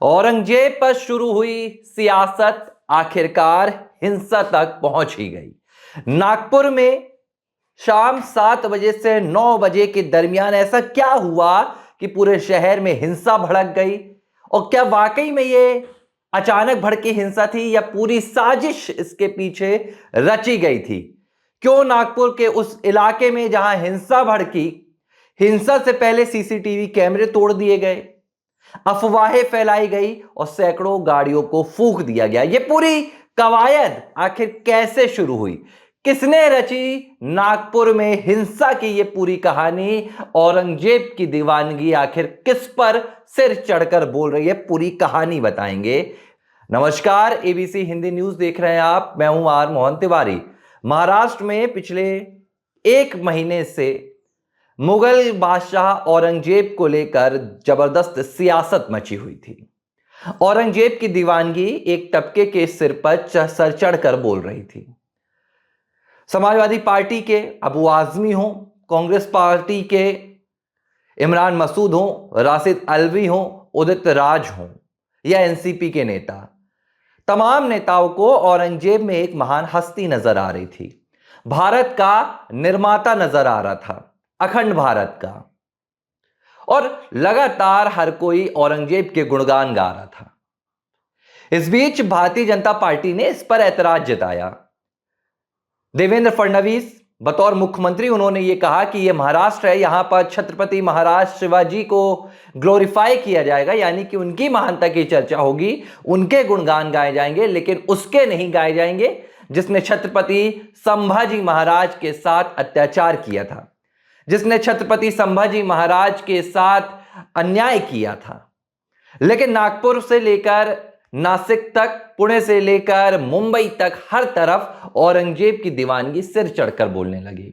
औरंगजेब पर शुरू हुई सियासत आखिरकार हिंसा तक पहुंच ही गई। नागपुर में शाम 7 बजे से 9 बजे के दरमियान ऐसा क्या हुआ कि पूरे शहर में हिंसा भड़क गई? और क्या वाकई में ये अचानक भड़की हिंसा थी या पूरी साजिश इसके पीछे रची गई थी? क्यों नागपुर के उस इलाके में जहां हिंसा भड़की, हिंसा से पहले सीसीटीवी कैमरे तोड़ दिए गए, अफवाहें फैलाई गई और सैकड़ों गाड़ियों को फूंक दिया गया? यह पूरी कवायद आखिर कैसे शुरू हुई? किसने रची नागपुर में हिंसा की यह पूरी कहानी? औरंगजेब की दीवानगी आखिर किस पर सिर चढ़कर बोल रही है? पूरी कहानी बताएंगे। नमस्कार, एबीसी हिंदी न्यूज देख रहे हैं आप। मैं हूं आर मोहन तिवारी। महाराष्ट्र में पिछले 1 महीने से मुगल बादशाह औरंगजेब को लेकर जबरदस्त सियासत मची हुई थी। औरंगजेब की दीवानगी एक तबके के सिर पर सर चढ़कर बोल रही थी। समाजवादी पार्टी के अबू आजमी हों, कांग्रेस पार्टी के इमरान मसूद हों, राशिद अल्वी हों, उदित राज हों या एनसीपी के नेता, तमाम नेताओं को औरंगजेब में एक महान हस्ती नजर आ रही थी। भारत का निर्माता नजर आ रहा था, अखंड भारत का। और लगातार हर कोई औरंगजेब के गुणगान गा रहा था। इस बीच भारतीय जनता पार्टी ने इस पर ऐतराज जताया। देवेंद्र फडणवीस बतौर मुख्यमंत्री उन्होंने यह कहा कि यह महाराष्ट्र है, यहां पर छत्रपति महाराज शिवाजी को ग्लोरीफाई किया जाएगा, यानी कि उनकी महानता की चर्चा होगी, उनके गुणगान गाए जाएंगे, लेकिन उसके नहीं गाए जाएंगे जिसने छत्रपति संभाजी महाराज के साथ अत्याचार किया था, जिसने छत्रपति संभाजी महाराज के साथ अन्याय किया था। लेकिन नागपुर से लेकर नासिक तक, पुणे से लेकर मुंबई तक हर तरफ औरंगजेब की दीवानगी सिर चढ़कर बोलने लगी।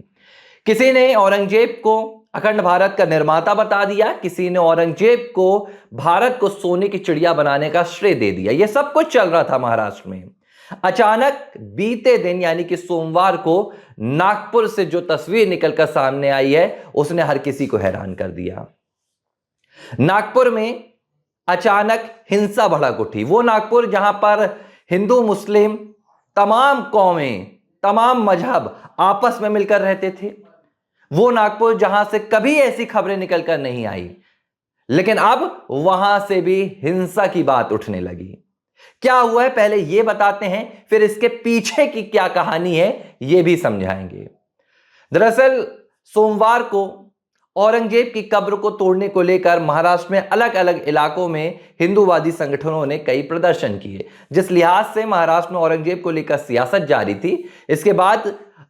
किसी ने औरंगजेब को अखंड भारत का निर्माता बता दिया, किसी ने औरंगजेब को भारत को सोने की चिड़िया बनाने का श्रेय दे दिया। यह सब कुछ चल रहा था महाराष्ट्र में। अचानक बीते दिन यानी कि सोमवार को नागपुर से जो तस्वीर निकलकर सामने आई है उसने हर किसी को हैरान कर दिया। नागपुर में अचानक हिंसा भड़क उठी। वो नागपुर जहां पर हिंदू मुस्लिम तमाम कौमें, तमाम मजहब आपस में मिलकर रहते थे। वो नागपुर जहां से कभी ऐसी खबरें निकलकर नहीं आई, लेकिन अब वहां से भी हिंसा की बात उठने लगी। क्या हुआ है पहले यह बताते हैं, फिर इसके पीछे की क्या कहानी है यह भी समझाएंगे। दरअसल सोमवार को औरंगजेब की कब्र को तोड़ने को लेकर महाराष्ट्र में अलग अलग इलाकों में हिंदूवादी संगठनों ने कई प्रदर्शन किए। जिस लिहाज से महाराष्ट्र में औरंगजेब को लेकर सियासत जारी थी, इसके बाद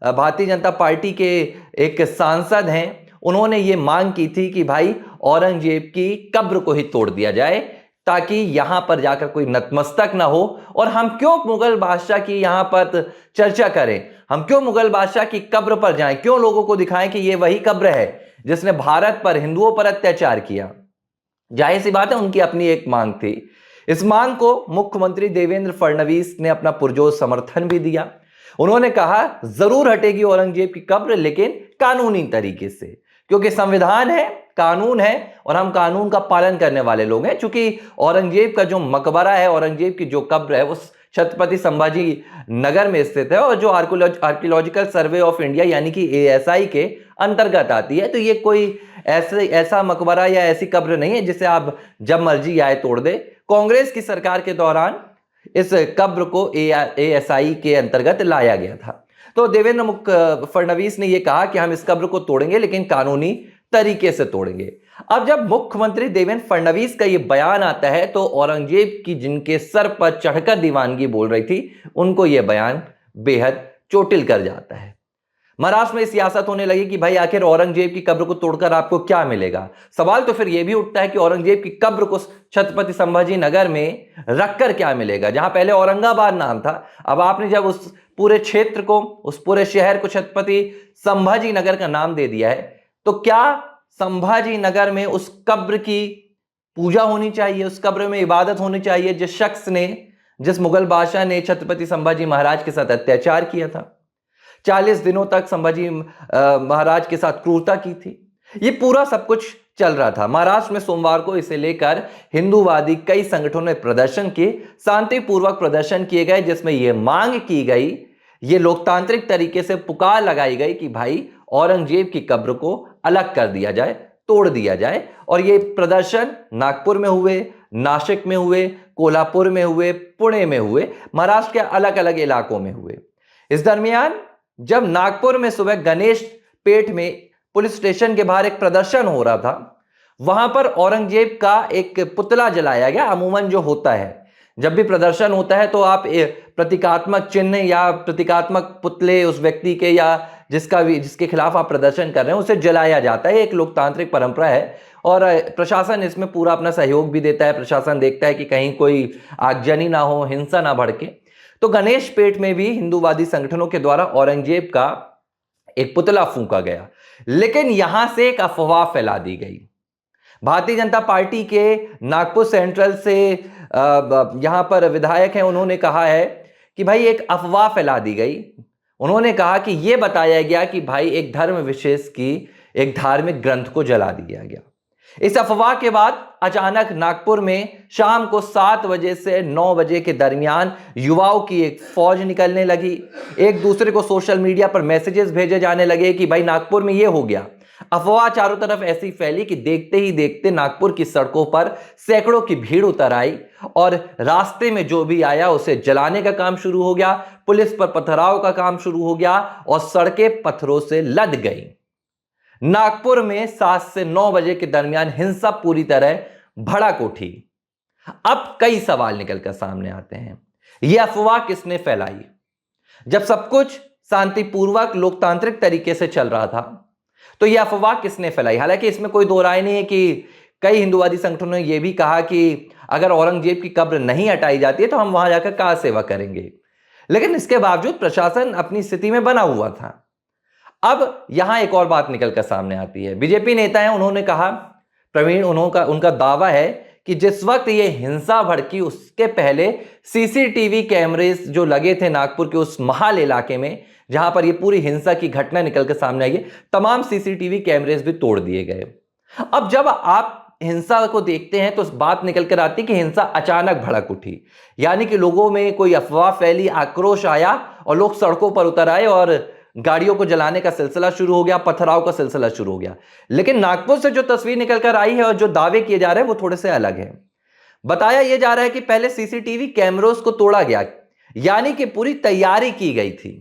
भारतीय जनता पार्टी के एक सांसद हैं, उन्होंने ये मांग की थी कि भाई औरंगजेब की कब्र को ही तोड़ दिया जाए ताकि यहां पर जाकर कोई नतमस्तक ना हो। और हम क्यों मुगल बादशाह की यहां पर चर्चा करें, हम क्यों मुगल बादशाह की कब्र पर जाएं, क्यों लोगों को दिखाएं कि यह वही कब्र है जिसने भारत पर, हिंदुओं पर अत्याचार किया। जाहिर सी बात है उनकी अपनी एक मांग थी। इस मांग को मुख्यमंत्री देवेंद्र फडणवीस ने अपना पुरजोर समर्थन भी दिया। उन्होंने कहा जरूर हटेगी औरंगजेब की कब्र, लेकिन कानूनी तरीके से, क्योंकि संविधान है, कानून है और हम कानून का पालन करने वाले लोग हैं। चूंकि औरंगजेब का जो मकबरा है, औरंगजेब की जो कब्र है, वो छत्रपति संभाजी नगर में स्थित है और जो आर्कियोलॉजिकल सर्वे ऑफ इंडिया यानी कि एएसआई के अंतर्गत आती है। तो ये कोई ऐसा मकबरा या ऐसी कब्र नहीं है जिसे आप जब मर्जी आए तोड़ दे। कांग्रेस की सरकार के दौरान इस कब्र को एएसआई के अंतर्गत लाया गया था। तो देवेंद्र फडणवीस ने यह कहा कि हम इस कब्र को तोड़ेंगे, लेकिन कानूनी तरीके से तोड़ेंगे। अब जब मुख्यमंत्री देवेंद्र फडणवीस का यह बयान आता है तो औरंगजेब की जिनके सर पर चढ़कर दीवानगी बोल रही थी, उनको यह बयान बेहद चोटिल कर जाता है। महाराष्ट्र में सियासत होने लगी कि भाई आखिर औरंगजेब की कब्र को तोड़कर आपको क्या मिलेगा। सवाल तो फिर यह भी उठता है कि औरंगजेब की कब्र को छत्रपति संभाजी नगर में रखकर क्या मिलेगा। जहां पहले औरंगाबाद नाम था, अब आपने जब उस पूरे क्षेत्र को, उस पूरे शहर को छत्रपति संभाजी नगर का नाम दे दिया है, तो क्या संभाजी नगर में उस कब्र की पूजा होनी चाहिए, उस कब्र में इबादत होनी चाहिए जिस शख्स ने, जिस मुगल बादशाह ने छत्रपति संभाजी महाराज के साथ अत्याचार किया था, 40 दिनों तक संभाजी महाराज के साथ क्रूरता की थी। ये पूरा सब कुछ चल रहा था। महाराष्ट्र में सोमवार को इसे लेकर हिंदूवादी कई संगठनों ने प्रदर्शन किए, शांतिपूर्वक प्रदर्शन किए गए, जिसमें यह मांग की गई, ये लोकतांत्रिक तरीके से पुकार लगाई गई कि भाई औरंगजेब की कब्र को अलग कर दिया जाए, तोड़ दिया जाए। और ये प्रदर्शन नागपुर में हुए, नासिक में हुए, कोल्हापुर में हुए, पुणे में हुए, महाराष्ट्र के अलग अलग इलाकों में हुए। इस दरमियान जब नागपुर में सुबह गणेश पेठ में पुलिस स्टेशन के बाहर एक प्रदर्शन हो रहा था, वहां पर औरंगजेब का एक पुतला जलाया गया। अमूमन जो होता है, जब भी प्रदर्शन होता है तो आप प्रतीकात्मक चिन्ह या प्रतीकात्मक पुतले उस व्यक्ति के या जिसके खिलाफ आप प्रदर्शन कर रहे हैं उसे जलाया जाता है। एक लोकतांत्रिक परंपरा है और प्रशासन इसमें पूरा अपना सहयोग भी देता है। प्रशासन देखता है कि कहीं कोई आगजनी ना हो, हिंसा ना भड़के। तो गणेश पेठ में भी हिंदूवादी संगठनों के द्वारा औरंगजेब का एक पुतला फूंका गया, लेकिन यहां से एक अफवाह फैला दी गई। भारतीय जनता पार्टी के नागपुर सेंट्रल से यहां पर विधायक हैं, उन्होंने कहा है कि भाई एक अफवाह फैला दी गई। उन्होंने कहा कि यह बताया गया कि भाई एक धर्म विशेष की एक धार्मिक ग्रंथ को जला दिया गया। इस अफवाह के बाद अचानक नागपुर में शाम को 7 बजे से 9 बजे के दरमियान युवाओं की एक फौज निकलने लगी। एक दूसरे को सोशल मीडिया पर मैसेजेस भेजे जाने लगे कि भाई नागपुर में यह हो गया। अफवाह चारों तरफ ऐसी फैली कि देखते ही देखते नागपुर की सड़कों पर सैकड़ों की भीड़ उतर आई और रास्ते में जो भी आया उसे जलाने का काम शुरू हो गया। पुलिस पर पथराव का काम शुरू हो गया और सड़कें पत्थरों से लद गई। नागपुर में 7 से 9 बजे के दरमियान हिंसा पूरी तरह भड़क उठी। अब कई सवाल निकलकर सामने आते हैं। यह अफवाह किसने फैलाई? जब सब कुछ शांतिपूर्वक लोकतांत्रिक तरीके से चल रहा था तो यह अफवाह किसने फैलाई? हालांकि इसमें कोई दो राय नहीं है कि कई हिंदूवादी संगठनों ने यह भी कहा कि अगर औरंगजेब की कब्र नहीं हटाई जाती है तो हम वहां जाकर क्या सेवा करेंगे, लेकिन इसके बावजूद प्रशासन अपनी स्थिति में बना हुआ था। अब यहां एक और बात निकलकर सामने आती है। बीजेपी नेता हैं, उन्होंने कहा, प्रवीण, उनका दावा है कि जिस वक्त ये हिंसा भड़की उसके पहले सीसीटीवी कैमरेस जो लगे थे नागपुर के उस महाल इलाके में जहां पर ये पूरी हिंसा की घटना निकलकर सामने आई है, तमाम सीसीटीवी कैमरेस भी तोड़ दिए गए। अब जब आप हिंसा को देखते हैं तो उस बात निकलकर आती है कि हिंसा अचानक भड़क उठी, यानी कि लोगों में कोई अफवाह फैली, आक्रोश आया और लोग सड़कों पर उतर आए और गाड़ियों को जलाने का सिलसिला शुरू हो गया, पथराव का सिलसिला शुरू हो गया। लेकिन नागपुर से जो तस्वीर निकलकर आई है और जो दावे किए जा रहे हैं वो थोड़े से अलग है। बताया यह जा रहा है कि पहले सीसीटीवी कैमरों को तोड़ा गया, यानी कि पूरी तैयारी की गई थी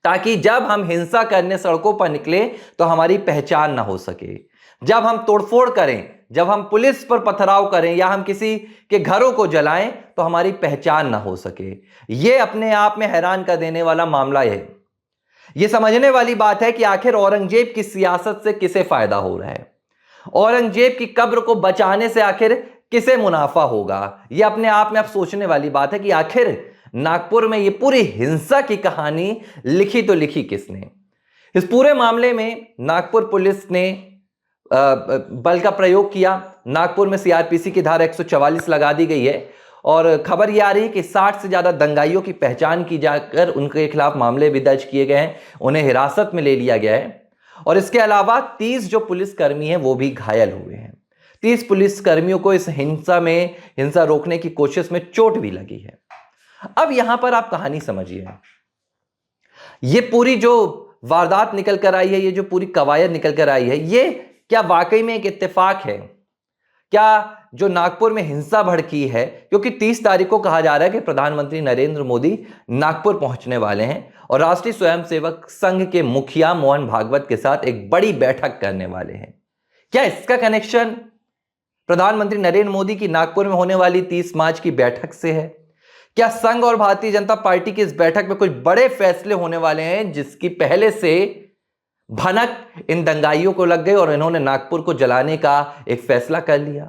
ताकि जब हम हिंसा करने सड़कों पर निकले तो हमारी पहचान ना हो सके। जब हम तोड़फोड़ करें, जब हम पुलिस पर पथराव करें या हम किसी के घरों को जलाएं तो हमारी पहचान ना हो सके। यह अपने आप में हैरान कर देने वाला मामला है। यह समझने वाली बात है कि आखिर औरंगजेब की सियासत से किसे फायदा हो रहा है, औरंगजेब की कब्र को बचाने से आखिर किसे मुनाफा होगा। यह अपने आप में अब सोचने वाली बात है कि आखिर नागपुर में यह पूरी हिंसा की कहानी लिखी तो लिखी किसने। इस पूरे मामले में नागपुर पुलिस ने बल का प्रयोग किया। नागपुर में सीआरपीसी की धारा 144 लगा दी गई है और खबर यह आ रही है कि 60 से ज्यादा दंगाइयों की पहचान की जाकर उनके खिलाफ मामले भी दर्ज किए गए हैं, उन्हें हिरासत में ले लिया गया है। और इसके अलावा 30 जो पुलिसकर्मी हैं वो भी घायल हुए हैं। 30 पुलिसकर्मियों को इस हिंसा रोकने की कोशिश में चोट भी लगी है। अब यहां पर आप कहानी समझिए, ये पूरी जो वारदात निकल कर आई है, ये जो पूरी कवायद निकल कर आई है, ये क्या वाकई में एक इत्तेफाक है? क्या जो नागपुर में हिंसा भड़की है, क्योंकि 30 तारीख को कहा जा रहा है कि प्रधानमंत्री नरेंद्र मोदी नागपुर पहुंचने वाले हैं और राष्ट्रीय स्वयंसेवक संघ के मुखिया मोहन भागवत के साथ एक बड़ी बैठक करने वाले हैं। क्या इसका कनेक्शन प्रधानमंत्री नरेंद्र मोदी की नागपुर में होने वाली 30 मार्च की बैठक से है? क्या संघ और भारतीय जनता पार्टी की इस बैठक में कुछ बड़े फैसले होने वाले हैं जिसकी पहले से भनक इन दंगाइयों को लग गई और इन्होंने नागपुर को जलाने का एक फैसला कर लिया?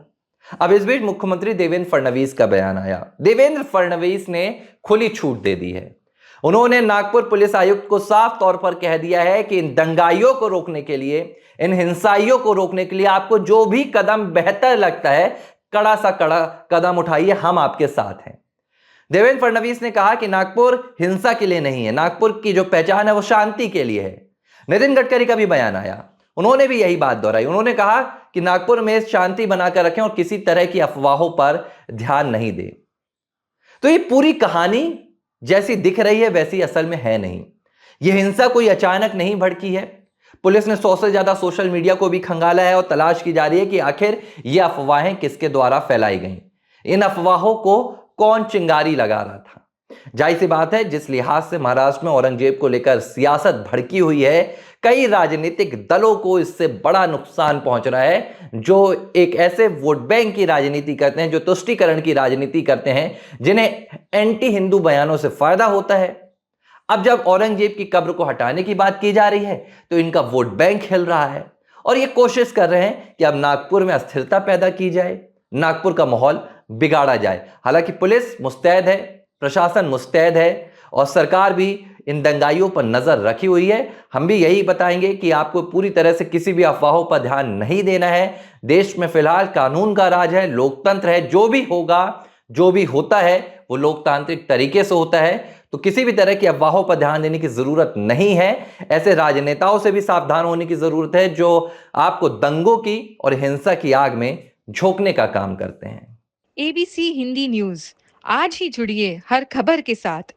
अब इस बीच मुख्यमंत्री देवेंद्र फडणवीस का बयान आया। देवेंद्र फडणवीस ने खुली छूट दे दी है। उन्होंने नागपुर पुलिस आयुक्त को साफ तौर पर कह दिया है कि इन दंगाइयों को रोकने के लिए, इन हिंसाइयों को रोकने के लिए आपको जो भी कदम बेहतर लगता है, कड़ा सा कड़ा कदम उठाइए, हम आपके साथ हैं। देवेंद्र फडणवीस ने कहा कि नागपुर हिंसा के लिए नहीं है, नागपुर की जो पहचान है वो शांति के लिए है। नितिन गडकरी का भी बयान आया, उन्होंने भी यही बात दोहराई। उन्होंने कहा कि नागपुर में शांति बनाकर रखें और किसी तरह की अफवाहों पर ध्यान नहीं दें। तो ये पूरी कहानी जैसी दिख रही है वैसी असल में है नहीं। यह हिंसा कोई अचानक नहीं भड़की है। पुलिस ने 100 से ज्यादा सोशल मीडिया को भी खंगाला है और तलाश की जा रही है कि आखिर ये अफवाहें किसके द्वारा फैलाई गईं। इन अफवाहों को कौन चिंगारी लगा रहा था। जाहिर सी बात है, जिस लिहाज से महाराष्ट्र में औरंगजेब को लेकर सियासत भड़की हुई है, कई राजनीतिक दलों को इससे बड़ा नुकसान पहुंच रहा है जो एक ऐसे वोट बैंक की राजनीति करते हैं, जो तुष्टीकरण की राजनीति करते हैं, जिन्हें एंटी हिंदू बयानों से फायदा होता है। अब जब औरंगजेब की कब्र को हटाने की बात की जा रही है तो इनका वोट बैंक हिल रहा है और ये कोशिश कर रहे हैं कि अब नागपुर में अस्थिरता पैदा की जाए, नागपुर का माहौल बिगाड़ा जाए। हालांकि पुलिस मुस्तैद है, प्रशासन मुस्तैद है और सरकार भी इन दंगाइयों पर नजर रखी हुई है। हम भी यही बताएंगे कि आपको पूरी तरह से किसी भी अफवाहों पर ध्यान नहीं देना है। देश में फिलहाल कानून का राज है, लोकतंत्र है। जो भी होगा, जो भी होता है वो लोकतांत्रिक तरीके से होता है। तो किसी भी तरह की अफवाहों पर ध्यान देने की जरूरत नहीं है। ऐसे राजनेताओं से भी सावधान होने की जरूरत है जो आपको दंगों की और हिंसा की आग में झोंकने का काम करते हैं। ABC हिंदी न्यूज, आज ही जुड़िए हर खबर के साथ।